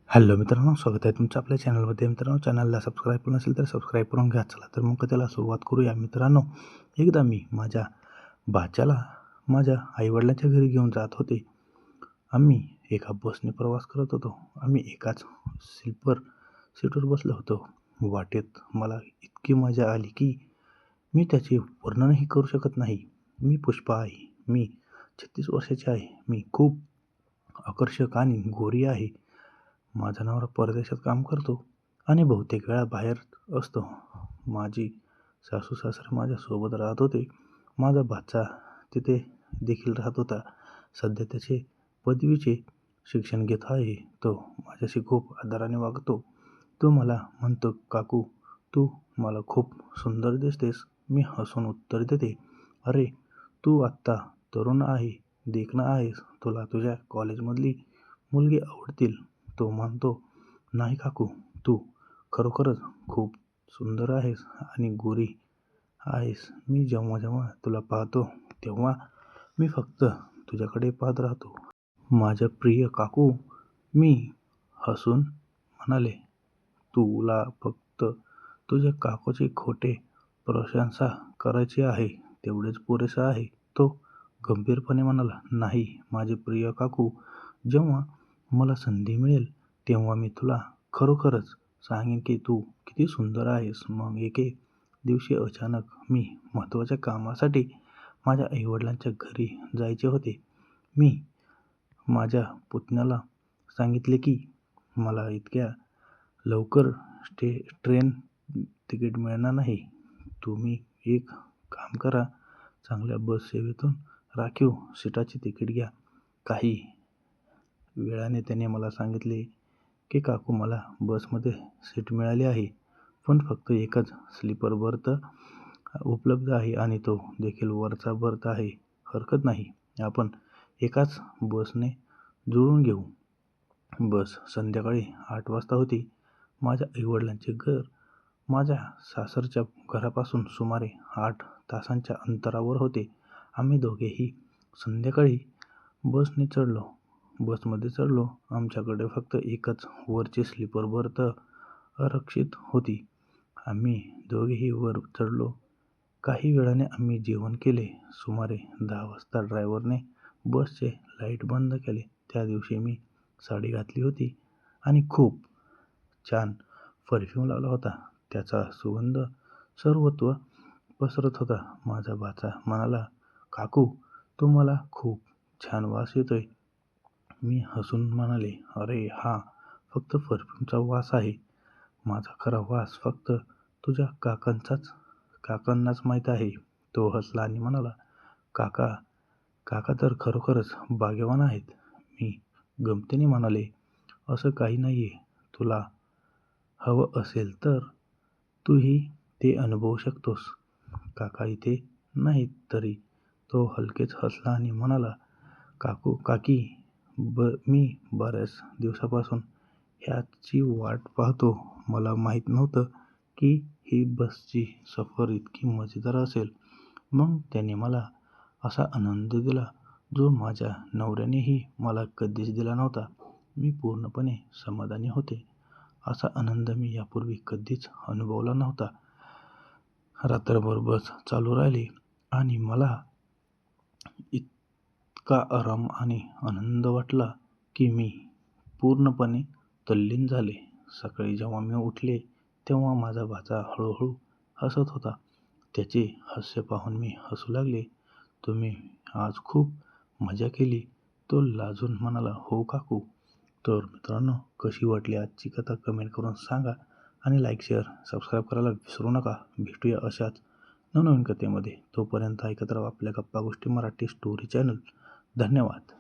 Hello मित्रांनो, स्वागत आहे तुमचं आपल्या चॅनलमध्ये. मित्रांनो, चॅनलला सबस्क्राईब केलं नसेल तर सबस्क्राईब करून घ्या. चला तर मग त्याला सुरुवात करूया. मित्रांनो, एकदा मी माझ्या भाच्याला माझ्या आईवडिलांच्या घरी घेऊन जात होते. आम्ही एका बसने प्रवास करत होतो. आम्ही एकाच स्लीपर सीटवर बसलो होतो. वाटेत मला इतकी मजा आली की मी त्याचे वर्णनही करू शकत नाही. मी पुष्पा आहे. मी 36 वर्षाची आहे. मी खूप आकर्षक आणि गोरी आहे. माझा नवरा परदेशात काम करतो आणि बहुतेक वेळा बाहेर असतो. माझी सासू-सासरे माझ्यासोबत राहत होते. माझा भाचा तिथे देखील राहत होता. सध्या त्याचे पदवीचे शिक्षण घेत आहे. तो माझ्याशी खूप आदराने वागतो. तो मला म्हणतो, "काकू, तू मला खूप सुंदर दिसतेस." मी हसून उत्तर देते, "अरे, तू आत्ता तरुण आहे, देखणा आहेस. तुला तुझ्या कॉलेजमधली मुलगी आवडतील." तो म्हणतो, "नाही काकू, तू खरोखरच खूप सुंदर आहेस आणि गोरी आहेस. मी जेव्हा जेव्हा तुला पाहतो तेव्हा मी फक्त तुझ्याकडे पाहत राहतो." "माझ्या प्रिय काकू," मी हसून म्हणाले, "तुला फक्त तुझ्या काकूची खोटे प्रशंसा करायची आहे, तेवढेच पुरेसं आहे." तो गंभीरपणे म्हणाला, "नाही माझी प्रिय काकू, जेव्हा मला संधी मिळेल तेव्हा मी तुला खरोखरच सांगेन की तू किती सुंदर आहेस." मग एके दिवशी अचानक मी महत्त्वाच्या कामासाठी माझ्या आईवडिलांच्या घरी जायचे होते. मी माझ्या पुतण्याला सांगितले की मला इतक्या लवकर ट्रेन तिकीट मिळणार नाही. तुम्ही एक काम करा, चांगल्या बस सेवेतून राखीव सीटाचे तिकीट घ्या. काही वेळाने त्याने मला सांगितले की काकू, मला बसमध्ये सीट मिळाली आहे, पण फक्त एकच स्लीपर बर्थ उपलब्ध आहे आणि तो देखील वरचा बर्थ आहे. हरकत नाही, आपण एकाच बसने जुळवून घेऊ. बस संध्याकाळी 8 वाजता होती. माझ्या आईवडिलांचे घर माझ्या सासरच्या घरापासून सुमारे 8 तासांच्या अंतरावर होते. आम्ही दोघेही संध्याकाळी बसमध्ये चढलो. आमच्याकडे फक्त एकच वरची स्लीपर बर्थ आरक्षित होती. आम्ही दोघेही वर चढलो. काही वेळाने आम्ही जेवण केले. सुमारे 10 वाजता ड्रायव्हरने बसचे लाईट बंद केले. त्या दिवशी मी साडी घातली होती आणि खूप छान परफ्यूम लावला होता. त्याचा सुगंध सर्वत्र पसरत होता. माझा भाचा म्हणाला, "काकू, तुम्हाला खूप छान वास येतोय." मी हसून म्हणाले, "अरे, हा फक्त परफ्यूमचा वास आहे. माझा खरा वास फक्त तुझ्या काकांनाच माहीत आहे." तो हसला आणि म्हणाला, "काका काका तर खरोखरच भाग्यवान आहेत." मी गमतीने म्हणाले, "असं काही नाहीये. तुला हवं असेल तर तूही ते अनुभवू शकतोस." काका इथे नाहीत तरी तो हलकेच हसला आणि म्हणाला, काकी, मी बऱ्याच दिवसापासून ह्याची वाट पाहतो. मला माहीत नव्हतं की ही बसची सफर इतकी मजेदार असेल." मग त्याने मला असा आनंद दिला जो माझ्या नवऱ्यानेही मला कधीच दिला नव्हता. मी पूर्णपणे समाधानी होते. असा आनंद मी यापूर्वी कधीच अनुभवला नव्हता. रात्रभर बस चालू राहिली आणि मला इतका आराम आणि आनंद वाटला की मी पूर्णपणे तल्लीन झाले. सकाळी जेव्हा मी उठले तेव्हा माझा भाचा हळूहळू हसत होता. त्याचे हास्य पाहून मी हसू लागले. "तुम्ही आज खूप मजा केली." तो लाजून म्हणाला, "हो काकू." तर मित्रांनो, कशी वाटली आजची कथा कमेंट करून सांगा आणि लाईक, शेअर, सबस्क्राईब करायला विसरू नका. भेटूया अशाच नवनवीन कथेमध्ये. तोपर्यंत ऐकत राहा आपल्या गप्पा गोष्टी मराठी स्टोरी चॅनल. धन्यवाद.